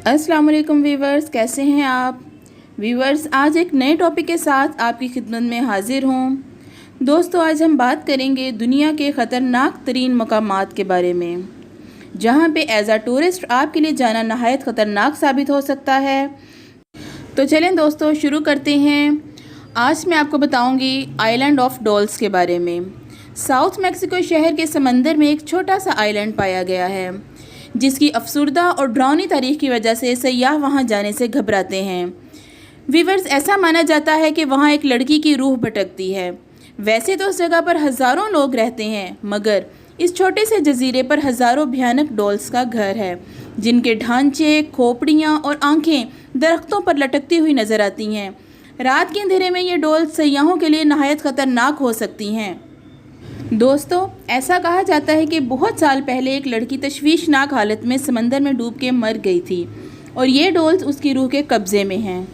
अस्सलाम वालेकुम वीवर्स, कैसे हैं आप वीवर्स। आज एक नए टॉपिक के साथ आपकी खिदमत में हाजिर हूँ। दोस्तों, आज हम बात करेंगे दुनिया के ख़तरनाक तरीन मकामात के बारे में, जहाँ पे एज आ टूरिस्ट आपके लिए जाना नहायत ख़तरनाक साबित हो सकता है। तो चलें दोस्तों, शुरू करते हैं। आज मैं आपको बताऊंगी आइलैंड ऑफ डॉल्स के बारे में। साउथ मैक्सिको शहर के समंदर में एक छोटा सा आइलैंड पाया गया है, जिसकी अफसरदा और डरावनी तारीख की वजह से सयाह वहां जाने से घबराते हैं। वीवर्स, ऐसा माना जाता है कि वहां एक लड़की की रूह भटकती है। वैसे तो उस जगह पर हज़ारों लोग रहते हैं, मगर इस छोटे से जजीरे पर हज़ारों भयानक डॉल्स का घर है, जिनके ढांचे, खोपड़ियाँ और आँखें दरख्तों पर लटकती हुई नज़र आती हैं। रात के अंधेरे में ये डॉल्स सयाहों के लिए नहायत ख़तरनाक हो सकती हैं। दोस्तों, ऐसा कहा जाता है कि बहुत साल पहले एक लड़की तशवीशनाक हालत में समंदर में डूब के मर गई थी, और ये डॉल्स उसकी रूह के कब्ज़े में हैं।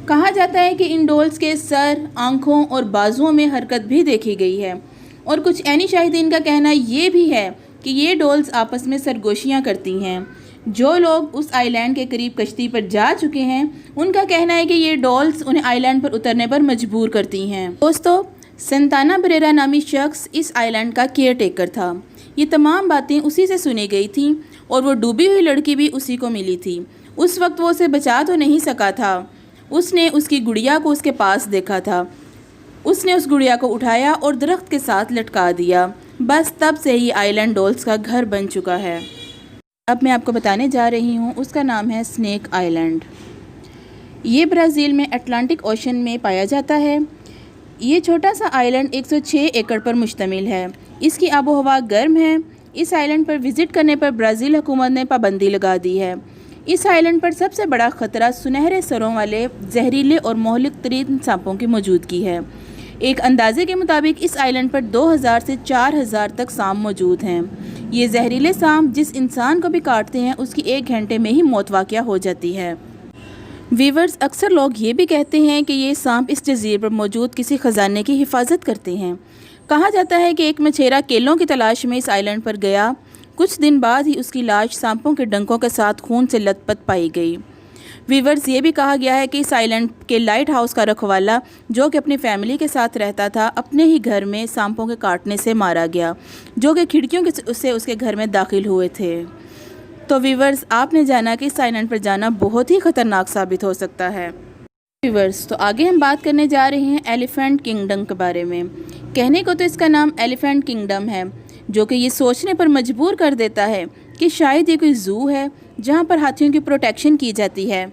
कहा जाता है कि इन डॉल्स के सर, आँखों और बाजुओं में हरकत भी देखी गई है, और कुछ ऐनी शाहिदीन का कहना ये भी है कि ये डॉल्स आपस में सरगोशियाँ करती हैं। जो लोग उस आइलैंड के करीब कश्ती पर जा चुके हैं, उनका कहना है कि ये डॉल्स उन्हें आइलैंड पर उतरने पर मजबूर करती हैं। दोस्तों, संताना बरेरा नामी शख्स इस आइलैंड का केयर टेकर था। ये तमाम बातें उसी से सुनी गई थीं, और वो डूबी हुई लड़की भी उसी को मिली थी। उस वक्त वो उसे बचा तो नहीं सका था। उसने उसकी गुड़िया को उसके पास देखा था। उसने उस गुड़िया को उठाया और दरख्त के साथ लटका दिया। बस तब से ही आइलैंड डॉल्स का घर बन चुका है। अब मैं आपको बताने जा रही हूँ, उसका नाम है स्नेक आइलैंड। ये ब्राज़ील में अटलांटिक ओशन में पाया जाता है। ये छोटा सा आइलैंड 106 एकड़ पर मुश्तमिल है। इसकी आबो हवा गर्म है। इस आइलैंड पर विज़िट करने पर ब्राज़ील हुकूमत ने पाबंदी लगा दी है। इस आइलैंड पर सबसे बड़ा ख़तरा सुनहरे सरों वाले जहरीले और मोहलिक तरीन सांपों की मौजूदगी है। एक अंदाजे के मुताबिक इस आइलैंड पर 2000 से 4000 तक सांप मौजूद हैं। ये जहरीले सांप जिस इंसान को भी काटते हैं, उसकी 1 घंटे में ही मौत वाक़या हो जाती है। वीवर्स, अक्सर लोग ये भी कहते हैं कि ये सांप इस जजीरे पर मौजूद किसी ख़जाने की हिफाजत करते हैं। कहा जाता है कि एक मछेरा केलों की तलाश में इस आइलैंड पर गया। कुछ दिन बाद ही उसकी लाश सांपों के डंकों के साथ खून से लथपथ पाई गई। वीवर्स, ये भी कहा गया है कि इस आइलैंड के लाइट हाउस का रखवाला, जो कि अपनी फैमिली के साथ रहता था, अपने ही घर में सांपों के काटने से मारा गया, जो कि खिड़कियों से उसके घर में दाखिल हुए थे। तो वीवर्स, आपने जाना कि इस आइलैंड पर जाना बहुत ही ख़तरनाक साबित हो सकता है। वीवर्स, तो आगे हम बात करने जा रहे हैं एलिफेंट किंगडम के बारे में। कहने को तो इसका नाम एलिफेंट किंगडम है, जो कि ये सोचने पर मजबूर कर देता है कि शायद ये कोई ज़ू है जहाँ पर हाथियों की प्रोटेक्शन की जाती है।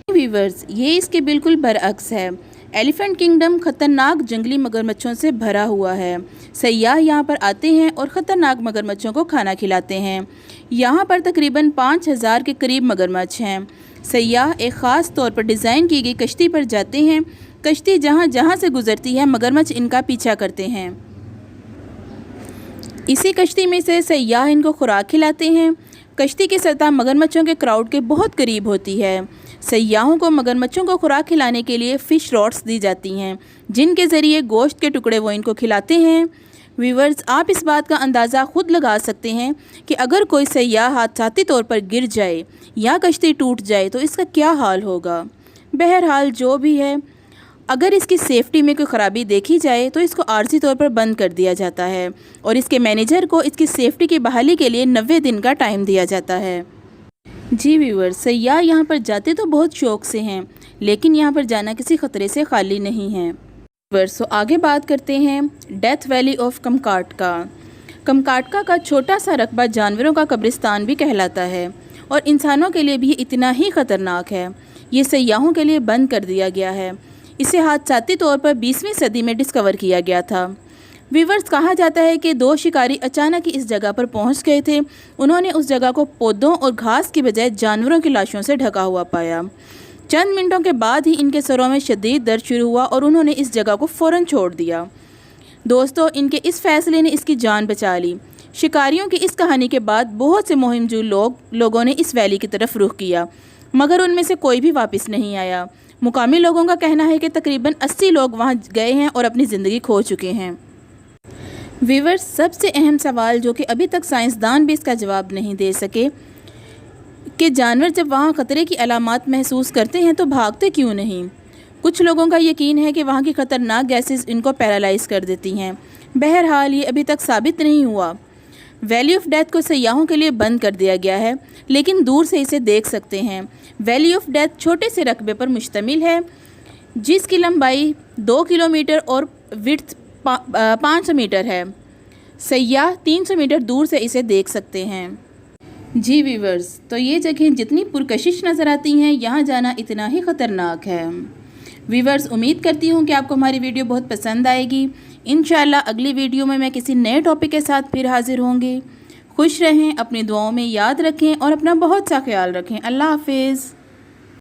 वीवर्स, ये इसके बिल्कुल बरअक्स है। एलिफेंट किंगडम ख़तरनाक जंगली मगरमच्छों से भरा हुआ है। सयाह यहाँ पर आते हैं और ख़तरनाक मगरमच्छों को खाना खिलाते हैं। यहाँ पर तकरीबन 5000 के करीब मगरमच्छ हैं। सयाह एक ख़ास तौर पर डिज़ाइन की गई कश्ती पर जाते हैं। कश्ती जहाँ जहाँ से गुज़रती है, मगरमच्छ इनका पीछा करते हैं। इसी कश्ती में से सयाह इनको खुराक खिलाते हैं। कश्ती की सतह मगरमच्छों के क्राउड के बहुत करीब होती है। सयाहों को मगरमच्छों को खुराक खिलाने के लिए फ़िश रॉड्स दी जाती हैं, जिनके ज़रिए गोश्त के टुकड़े वो इनको खिलाते हैं। व्यूवर्स, आप इस बात का अंदाज़ा ख़ुद लगा सकते हैं कि अगर कोई सयाह हादसाती तौर पर गिर जाए या कश्ती टूट जाए तो इसका क्या हाल होगा। बहरहाल, जो भी है, अगर इसकी सेफ्टी में कोई ख़राबी देखी जाए तो इसको आर्जी तौर पर बंद कर दिया जाता है, और इसके मैनेजर को इसकी सेफ्टी की बहाली के लिए 90 दिन का टाइम दिया जाता है। जी व्यूअर्स, सयाह यहाँ पर जाते तो बहुत शौक़ से हैं, लेकिन यहाँ पर जाना किसी ख़तरे से खाली नहीं है। व्यूअर्स, तो आगे बात करते हैं डेथ वैली ऑफ कमकाटका। कमकाटका का छोटा सा रकबा जानवरों का कब्रिस्तान भी कहलाता है, और इंसानों के लिए भी इतना ही ख़तरनाक है। ये सयाहों के लिए बंद कर दिया गया है। इसे हादसाती तौर पर 20वीं सदी में डिस्कवर किया गया था। वीवर्स, कहा जाता है कि 2 शिकारी अचानक ही इस जगह पर पहुंच गए थे। उन्होंने उस जगह को पौधों और घास की बजाय जानवरों की लाशों से ढका हुआ पाया। चंद मिनटों के बाद ही इनके सरों में शदीद दर्द शुरू हुआ और उन्होंने इस जगह को फ़ौरन छोड़ दिया। दोस्तों, इनके इस फैसले ने इसकी जान बचा ली। शिकारियों की इस कहानी के बाद बहुत से मुहिमजू लोगों ने इस वैली की तरफ रुख किया, मगर उनमें से कोई भी वापस नहीं आया। मुकामी लोगों का कहना है कि तकरीबन 80 लोग वहाँ गए हैं और अपनी ज़िंदगी खो चुके हैं। वीवर्स, सबसे अहम सवाल जो कि अभी तक साइंसदान भी इसका जवाब नहीं दे सके کہ جانور جب وہاں خطرے کی علامات محسوس کرتے ہیں تو بھاگتے کیوں نہیں؟ کچھ لوگوں کا یقین ہے کہ وہاں کی خطرناک گیسز ان کو پیرالائز کر دیتی ہیں۔ بہرحال یہ ابھی تک ثابت نہیں ہوا۔ ویلی آف ڈیتھ کو سیاحوں کے لیے بند کر دیا گیا ہے، لیکن دور سے اسے دیکھ سکتے ہیں۔ ویلی آف ڈیتھ چھوٹے سے رقبے پر مشتمل ہے جس کی لمبائی 2 کلومیٹر اور وڈتھ 500 میٹر ہے۔ سیاح 300 میٹر دور سے اسے دیکھ سکتے ہیں۔ جی ویورز، تو یہ جگہیں جتنی پرکشش نظر آتی ہیں، یہاں جانا اتنا ہی خطرناک ہے۔ ویورز، امید کرتی ہوں کہ آپ کو ہماری ویڈیو بہت پسند آئے گی۔ انشاءاللہ اگلی ویڈیو میں کسی نئے ٹاپک کے ساتھ پھر حاضر ہوں گی۔ خوش رہیں، اپنی دعاؤں میں یاد رکھیں اور اپنا بہت سا خیال رکھیں۔ اللہ حافظ۔